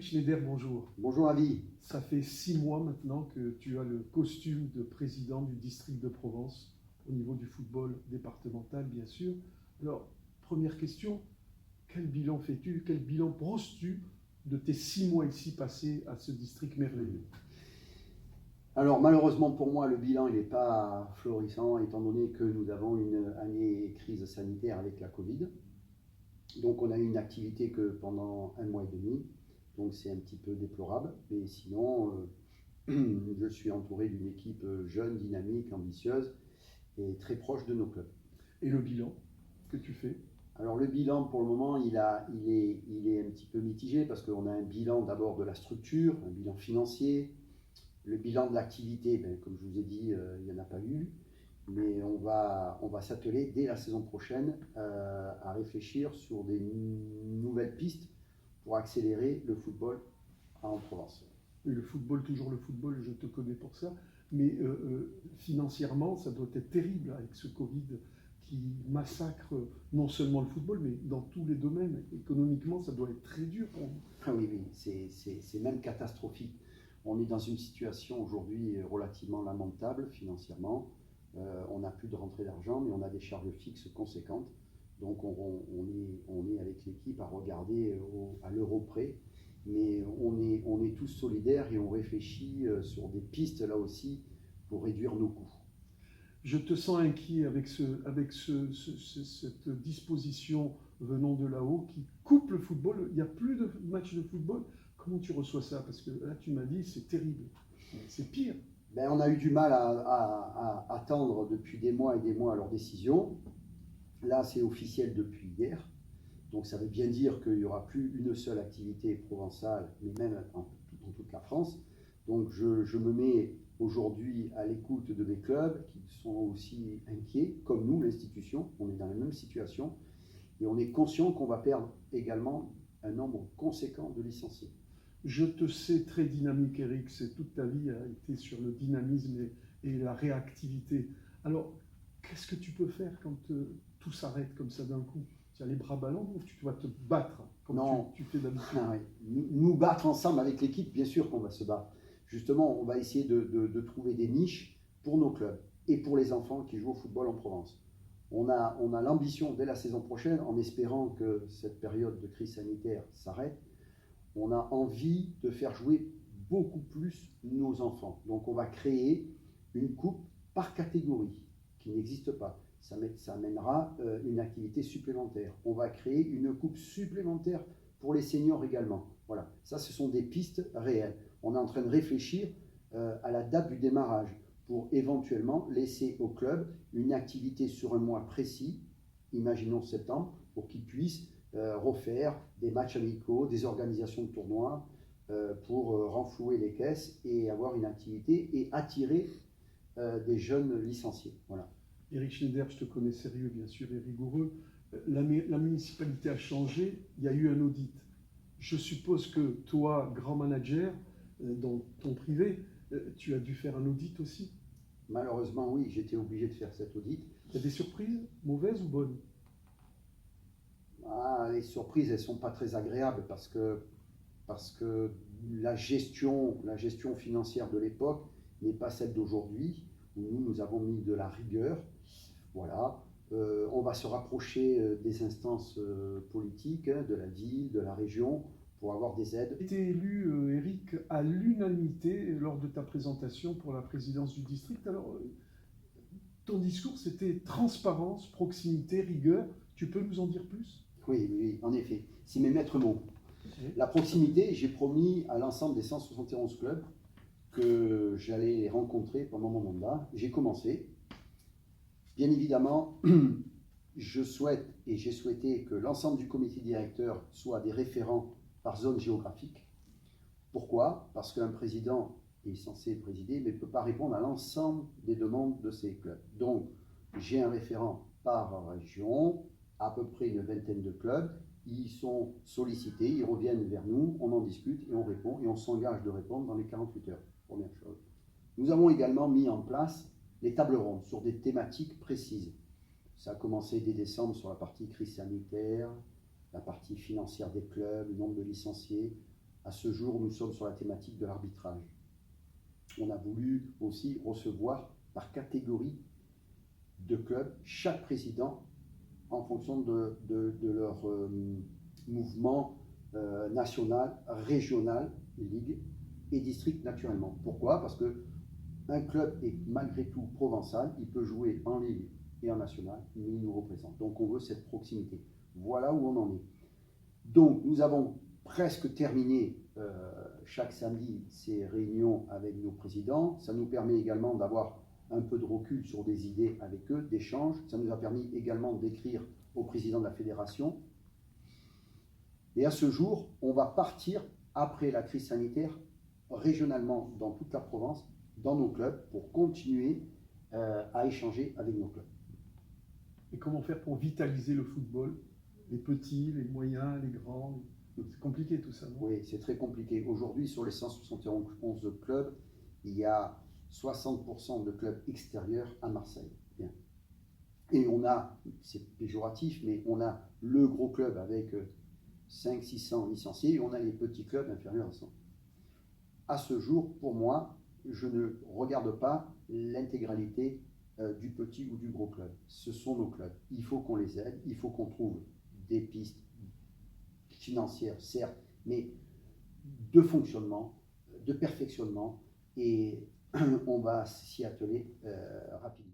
Schneider, bonjour. Bonjour Avi. Ça fait 6 mois maintenant que tu as le costume de président du district de Provence au niveau du football départemental, bien sûr. Alors, première question, quel bilan fais-tu, quel bilan brosses-tu de tes 6 mois ici passés à ce district merveilleux? Alors malheureusement pour moi, le bilan n'est pas florissant étant donné que nous avons une année crise sanitaire avec la Covid. Donc on a eu une activité que pendant 1 mois et demi, donc c'est un petit peu déplorable. Mais sinon, je suis entouré d'une équipe jeune, dynamique, ambitieuse et très proche de nos clubs. Et le bilan que tu fais? Alors le bilan pour le moment, il est un petit peu mitigé parce qu'on a un bilan d'abord de la structure, un bilan financier. Le bilan de l'activité, comme je vous ai dit, il n'y en a pas eu, mais on va s'atteler dès la saison prochaine à réfléchir sur des nouvelles pistes pour accélérer le football en Provence. Et le football, toujours le football, je te connais pour ça, mais financièrement, ça doit être terrible avec ce Covid qui massacre non seulement le football, mais dans tous les domaines. Économiquement, ça doit être très dur pour vous. Ah oui, c'est même catastrophique. On est dans une situation aujourd'hui relativement lamentable financièrement. On n'a plus de rentrée d'argent, mais on a des charges fixes conséquentes. Donc on est avec l'équipe à regarder à l'euro près. Mais on est tous solidaires et on réfléchit sur des pistes là aussi pour réduire nos coûts. Je te sens inquiet avec cette disposition venant de là-haut qui coupe le football. Il n'y a plus de matchs de football. Comment tu reçois ça? Parce que là, tu m'as dit, c'est terrible. C'est pire. On a eu du mal à attendre depuis des mois et des mois leur décision. Là, c'est officiel depuis hier. Donc, ça veut bien dire qu'il n'y aura plus une seule activité provençale, mais même dans toute la France. Donc, je me mets aujourd'hui à l'écoute de mes clubs qui sont aussi inquiets, comme nous, l'institution. On est dans la même situation. Et on est conscient qu'on va perdre également un nombre conséquent de licenciés. Je te sais très dynamique, Eric. C'est toute ta vie a été sur le dynamisme et la réactivité. Alors, qu'est-ce que tu peux faire quand tout s'arrête comme ça d'un coup? Tu as les bras ballants ou tu dois te battre comme tu fais d'habitude? Ah oui. Nous battre ensemble avec l'équipe, bien sûr qu'on va se battre. Justement, on va essayer de trouver des niches pour nos clubs et pour les enfants qui jouent au football en Provence. On a l'ambition dès la saison prochaine, en espérant que cette période de crise sanitaire s'arrête, on a envie de faire jouer beaucoup plus nos enfants. Donc on va créer une coupe par catégorie qui n'existe pas. Ça amènera une activité supplémentaire. On va créer une coupe supplémentaire pour les seniors également. Voilà, ça ce sont des pistes réelles. On est en train de réfléchir à la date du démarrage pour éventuellement laisser au club une activité sur un mois précis, imaginons septembre, pour qu'ils puissent refaire des matchs amicaux, des organisations de tournois pour renflouer les caisses et avoir une activité et attirer des jeunes licenciés. Voilà. Eric Schneider, je te connais sérieux bien sûr et rigoureux. La municipalité a changé, il y a eu un audit. Je suppose que toi, grand manager, dans ton privé, tu as dû faire un audit aussi? Malheureusement, oui, j'étais obligé de faire cet audit. Il y a des surprises, mauvaises ou bonnes? Les surprises, elles ne sont pas très agréables parce que la gestion financière de l'époque n'est pas celle d'aujourd'hui, où nous avons mis de la rigueur. Voilà. On va se rapprocher des instances politiques, de la ville, de la région, pour avoir des aides. Tu as été élu, Eric, à l'unanimité lors de ta présentation pour la présidence du district. Alors, ton discours, c'était transparence, proximité, rigueur. Tu peux nous en dire plus? Oui, en effet. C'est mes maîtres mots. Oui. La proximité, j'ai promis à l'ensemble des 171 clubs que j'allais les rencontrer pendant mon mandat. J'ai commencé. Bien évidemment, je souhaite et j'ai souhaité que l'ensemble du comité directeur soit des référents par zone géographique. Pourquoi? Parce qu'un président est censé présider, mais ne peut pas répondre à l'ensemble des demandes de ses clubs. Donc, j'ai un référent par région, à peu près une vingtaine de clubs. Ils sont sollicités, ils reviennent vers nous, on en discute et on répond, et on s'engage de répondre dans les 48 heures. Première chose. Nous avons également mis en place les tables rondes sur des thématiques précises. Ça a commencé dès décembre sur la partie crise sanitaire, la partie financière des clubs, le nombre de licenciés. À ce jour, nous sommes sur la thématique de l'arbitrage. On a voulu aussi recevoir par catégorie de clubs chaque président en fonction de leur mouvement national, régional, ligue et district naturellement. Pourquoi? Parce que un club est malgré tout provençal, il peut jouer en ligue et en national, mais il nous représente. Donc on veut cette proximité. Voilà où on en est. Donc nous avons presque terminé chaque samedi ces réunions avec nos présidents. Ça nous permet également d'avoir un peu de recul sur des idées avec eux, d'échanges. Ça nous a permis également d'écrire au président de la fédération. Et à ce jour, on va partir, après la crise sanitaire, régionalement dans toute la Provence, dans nos clubs, pour continuer à échanger avec nos clubs. Et comment faire pour vitaliser le football? Les petits, les moyens, les grands? C'est compliqué tout ça, non? Oui, c'est très compliqué. Aujourd'hui, sur les 171 clubs, il y a 60% de clubs extérieurs à Marseille. Bien. Et on a, c'est péjoratif, mais on a le gros club avec 500-600 licenciés et on a les petits clubs inférieurs à 100. À ce jour, pour moi, je ne regarde pas l'intégralité du petit ou du gros club. Ce sont nos clubs. Il faut qu'on les aide, il faut qu'on trouve des pistes financières, certes, mais de fonctionnement, de perfectionnement, et on va s'y atteler rapidement.